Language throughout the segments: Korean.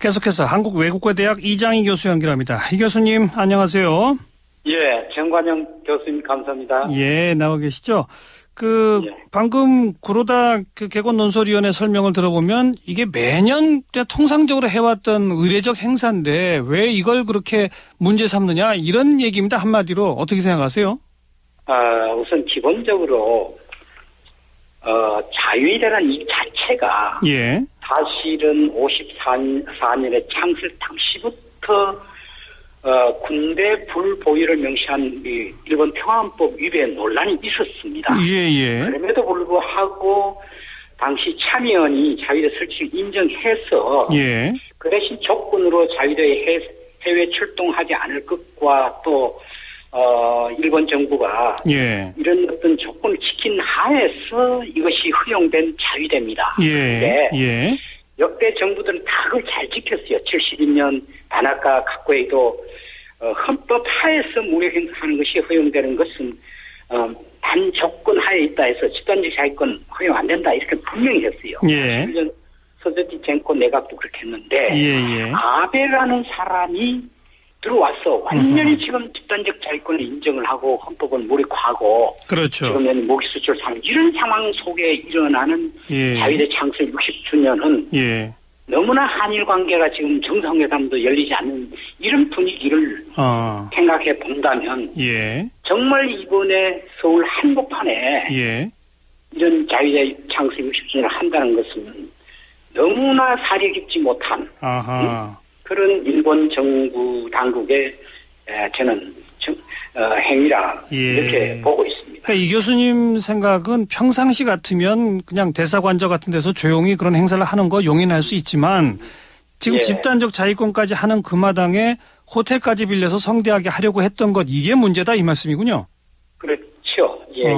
계속해서 한국외국어대학 이장희 교수 연결합니다. 이 교수님 안녕하세요. 예, 정관영 교수님 감사합니다. 예, 나와 계시죠? 예. 방금 구로다 개건논설위원회 설명을 들어보면 이게 매년 통상적으로 해왔던 의례적 행사인데 왜 이걸 그렇게 문제 삼느냐 이런 얘기입니다. 한마디로 어떻게 생각하세요? 우선 기본적으로 자유이라는 이 자체가 예. 사실은 54년에 창설 당시부터 군대 불보유를 명시한 이 일본 평화헌법 위배 논란이 있었습니다. 예. 그럼에도 불구하고 당시 참여연이 자유대 설치를 인정해서 예. 그 대신 조건으로 자유대에 해외 출동하지 않을 것과 또 일본 정부가 예. 이런 어떤 조건을 지킨 하에서 이것이 허용된 자유대입니다. 예. 예. 역대 정부들은 다 그걸 잘 지켰어요. 72년 다나카 각고에도 헌법 하에서 무력 행사하는 것이 허용되는 것은 단 조건 하에 있다 해서 집단적 자유권 허용 안 된다 이렇게 분명히 했어요. 예. 서저티 젠코 내각도 그렇게 했는데 예. 아베라는 사람이 들어와서 완전히 지금 집단적 자유권을 인정을 하고 헌법을 무력화하고 그렇죠. 지금은 모기수출 상황 이런 상황 속에 일어나는 예. 자유대 창설 60주년은 예. 너무나 한일 관계가 지금 정상회담도 열리지 않는 이런 분위기를 생각해 본다면 예. 정말 이번에 서울 한복판에 예. 이런 자유대 창설 60주년을 한다는 것은 너무나 사려 깊지 못한 그런 일본 정부 당국의 저는 행위라 예. 이렇게 보고 있습니다. 그러니까 이 교수님 생각은 평상시 같으면 그냥 대사관저 같은 데서 조용히 그런 행사를 하는 거 용인할 수 있지만 지금 예. 집단적 자유권까지 하는 그 마당에 호텔까지 빌려서 성대하게 하려고 했던 것 이게 문제다 이 말씀이군요. 그렇죠. 예.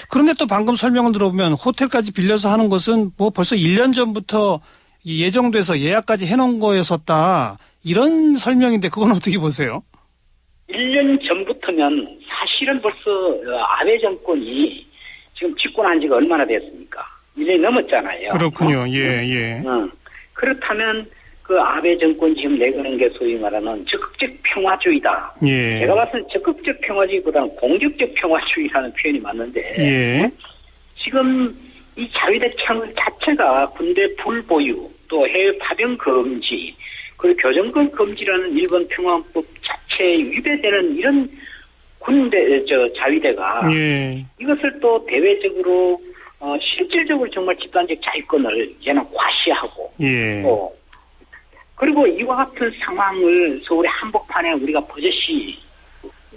그런데 또 방금 설명을 들어보면 호텔까지 빌려서 하는 것은 뭐 벌써 1년 전부터 예정돼서 예약까지 해놓은 거였었다. 이런 설명인데 그건 어떻게 보세요? 1년 전부터면 사실은 벌써 아베 정권이 지금 집권한 지가 얼마나 됐습니까? 1년이 넘었잖아요. 그렇군요. 예. 그렇다면 그 아베 정권 지금 내거는 게 소위 말하는 적극적 평화주의다. 예. 제가 봐서는 적극적 평화주의보다는 공격적 평화주의라는 표현이 맞는데 예. 지금 이 자유대 창 자체가 군대 불보유 또 해외 파병 금지 그리고 교정권 금지라는 일본 평화헌법 자체에 위배되는 이런 자유대가 예. 이것을 또 대외적으로 실질적으로 정말 집단적 자유권을 이제는 과시하고 예. 또 그리고 이와 같은 상황을 서울의 한복판에 우리가 버젓이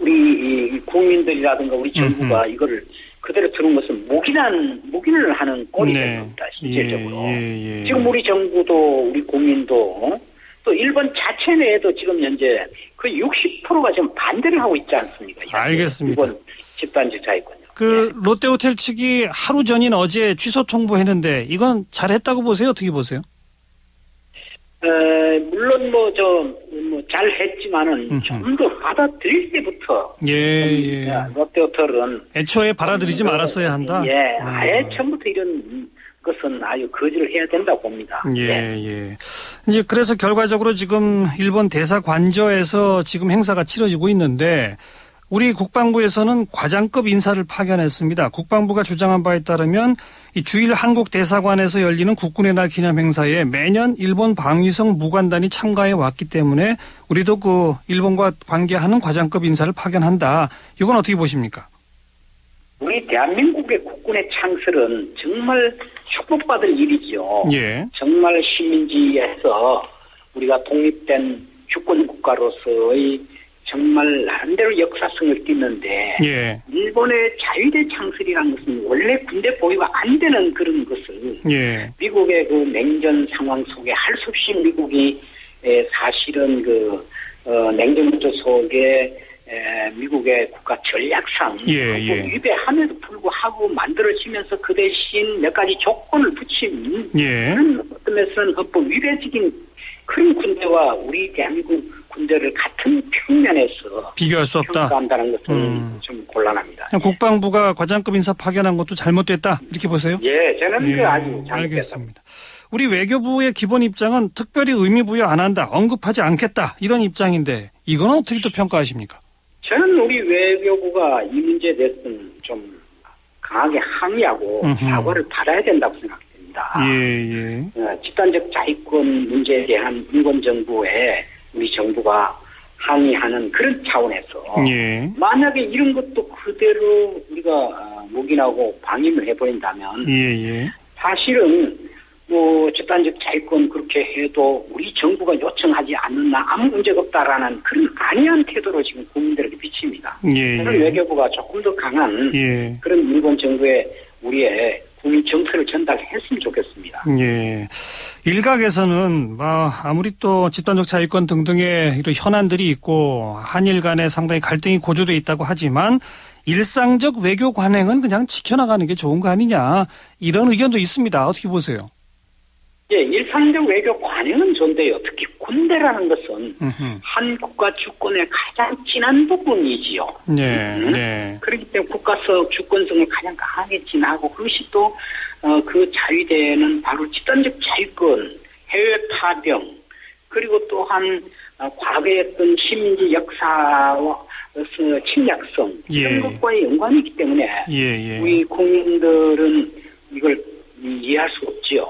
우리 국민들이라든가 우리 정부가 이거를 그대로 들은 것은 묵인을 하는 꼴이 된 겁니다. 실질적으로. 예. 지금 우리 정부도 우리 국민도 또 일본 자체 내에도 지금 현재 그 60%가 지금 반대를 하고 있지 않습니까? 알겠습니다. 일본 집단적 자유권요. 롯데호텔 측이 하루 전인 어제 취소 통보했는데 이건 잘했다고 보세요? 어떻게 보세요? 물론 잘했지만은 좀 더 받아들일 때부터 롯데호텔은 애초에 받아들이지 말았어야 한다. 예, 아예 처음부터 이런 것은 아주 거절을 해야 된다고 봅니다. 예. 이제 그래서 결과적으로 지금 일본 대사관저에서 지금 행사가 치러지고 있는데 우리 국방부에서는 과장급 인사를 파견했습니다. 국방부가 주장한 바에 따르면 이 주일 한국 대사관에서 열리는 국군의 날 기념 행사에 매년 일본 방위성 무관단이 참가해 왔기 때문에 우리도 그 일본과 관계하는 과장급 인사를 파견한다. 이건 어떻게 보십니까? 우리 대한민국의 국군의 창설은 정말 축복받을 일이죠. 예. 정말 식민지에서 우리가 독립된 주권 국가로서의 정말 나름대로 역사성을 띠는데 예. 일본의 자유대 창설이라는 것은 원래 군대 보유가 안 되는 그런 것을 예. 미국의 그 냉전 상황 속에 할 수 없이 미국이 사실은 냉전 구조 속에 미국의 국가 전략상 위배함에도 불구하고 만들어지면서 그 대신 몇 가지 조건을 붙인 그런 어떤 면에서는 헌법 위배적인 그런 군대와 우리 대한민국 군대를 같은 평면에서 비교할 수 없다. 평가한다는 것은 좀 곤란합니다. 국방부가 과장급 인사 파견한 것도 잘못됐다 이렇게 보세요? 예, 저는 아주 잘못됐다. 알겠습니다. 우리 외교부의 기본 입장은 특별히 의미 부여 안 한다, 언급하지 않겠다 이런 입장인데 이건 어떻게 또 평가하십니까? 저는 우리 외교부가 이 문제에 대해서는 좀 강하게 항의하고 사과를 받아야 된다고 생각됩니다. 예. 집단적 자위권 문제에 대한 일본 정부에 우리 정부가 항의하는 그런 차원에서 예. 만약에 이런 것도 그대로 우리가 묵인하고 방임을 해버린다면 예. 사실은 뭐 집단적 자위권 그렇게 해도 우리 정부가 요청하지 않는 한 아무 문제가 없다라는 그런 안이한 태도로 지금 국민들에게 비칩니다. 그래서 외교부가 조금 더 강한 그런 일본 정부에 우리의 국민 정서를 전달했으면 좋겠습니다. 예. 일각에서는 아무리 또 집단적 자위권 등등의 이런 현안들이 있고 한일 간에 상당히 갈등이 고조돼 있다고 하지만 일상적 외교 관행은 그냥 지켜나가는 게 좋은 거 아니냐 이런 의견도 있습니다. 어떻게 보세요? 예, 일상적 외교 관행은 좋은데요. 특히 군대라는 것은 한 국가 주권의 가장 진한 부분이지요. 네. 그렇기 때문에 국가적 주권성을 가장 강하게 지나고 그것이 또 그 자위대는 바로 집단적 자위권, 해외 파병, 그리고 또한 과거에 했던 식민지 역사와 침략성 이런 것과의 연관이 있기 때문에 우리 국민들은 이걸 이해할 수 없지요.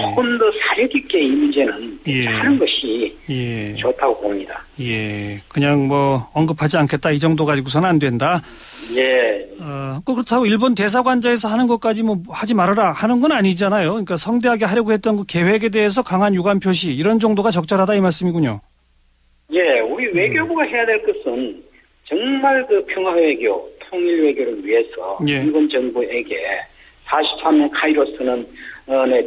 조금 더 사려 깊게 이 문제는 하는 것이 좋다고 봅니다. 그냥 언급하지 않겠다 이 정도 가지고서는 안 된다. 그렇다고 일본 대사관자에서 하는 것까지 하지 말아라 하는 건 아니잖아요. 그러니까 성대하게 하려고 했던 그 계획에 대해서 강한 유감 표시 이런 정도가 적절하다 이 말씀이군요. 우리 외교부가 해야 될 것은 정말 그 평화 외교, 통일 외교를 위해서 일본 정부에게 43년 카이로스는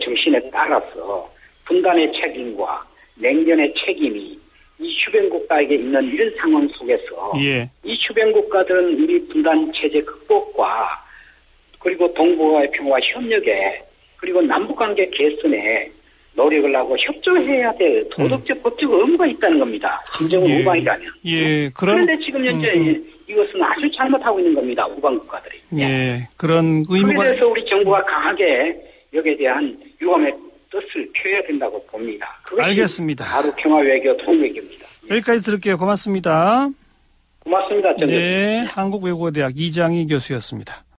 정신에 따라서 분단의 책임과 냉전의 책임이 이 주변 국가에게 있는 이런 상황 속에서 이 주변 국가들은 우리 분단 체제 극복과 그리고 동북아의 평화 협력에 그리고 남북관계 개선에 노력을 하고 협조해야 될 도덕적 법적 의무가 있다는 겁니다. 김정은 우방이라면. 그런데 지금 현재 이것은 아주 잘못하고 있는 겁니다. 우방 국가들이. 그런 의무가. 그래서 우리 정부가 강하게 여기에 대한 유감의 뜻을 표해야 된다고 봅니다. 알겠습니다. 바로 평화 외교, 통일 외교입니다. 여기까지 들을게요. 고맙습니다. 고맙습니다. 한국외국어대학 이장희 교수였습니다.